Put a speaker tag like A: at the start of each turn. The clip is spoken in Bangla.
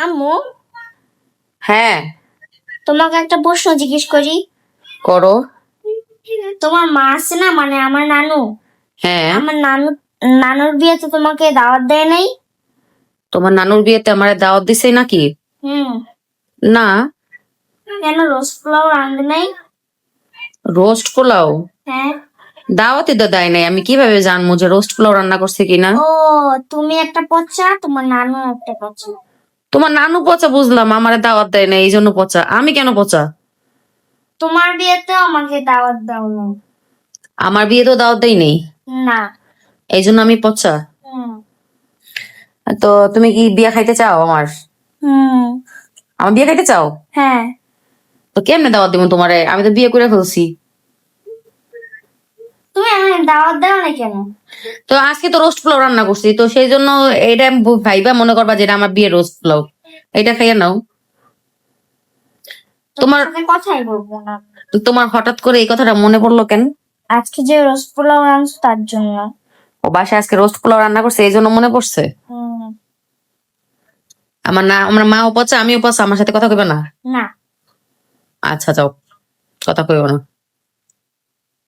A: আম্মু,
B: হ্যাঁ,
A: তোমাকে একটা প্রশ্ন জিজ্ঞেস করি।
B: করো।
A: তোমার মা আছে না, মানে আমার নানু,
B: হ্যাঁ,
A: আমার নানুর বিয়েতে তোমাকে দাওয়াত দেয় নাই?
B: তোমার নানুর বিয়েতে আমার দাওয়াত দিছে নাকি?
A: হুম।
B: না।
A: কেন রোস্ট পোলাও রাঁধে নাই?
B: রোস্ট পোলাও
A: হ্যাঁ।
B: দাওয়াতে তো দেয় নাই, আমি কিভাবে জানবো যে রোস্ট পোলাও রান্না করছে কিনা?
A: ও, তুমি একটা পচা, তোমার নানু একটা পচা।
B: তোমার নানু পচা বুঝলাম, আমার দাওয়াত দেয় না এই জন্য পচা। আমি কেন পচা?
A: তোমার বিয়েতেও আমাকে দাওয়াত দাও না।
B: আমার বিয়ে তো দাওয়াত দেয় নেই,
A: না।
B: এই জন্য আমি পচা।
A: হুম।
B: তো তুমি কি বিয়ে খাইতে চাও আমার?
A: হুম।
B: আমার বিয়ে খাইতে চাও?
A: হ্যাঁ।
B: তো কেমনে দাওয়াত দিব তোমারে? আমি তো বিয়ে করে ফেলছি।
A: তুমি আমাকে দাওয়াত দাও না কেন?
B: তো আজকে তো রোস্ট পোলাও রান্না করছি, তো সেই জন্য এটা ভাইবা মনে করবা যেটা আমার বিয়ের রোস্ট পোলাও, এটা খাইয়া নাও।
A: তোমার
B: তোমার
A: সাথে কথাই বলবো না।
B: তোমার হঠাৎ করে এই কথাটা মনে পড়লো কেন?
A: আজকে যে রোস্ট পোলাও রাঁধছো তার জন্য।
B: ও বাসায় আজকে রোস্ট পোলাও রান্না করছে এই জন্য মনে পড়ছে?
A: হুম।
B: আমার মাও পচা, আমিও পচা, আমার সাথে কথা কইবে না?
A: না।
B: আচ্ছা যাও, কথা কইব না।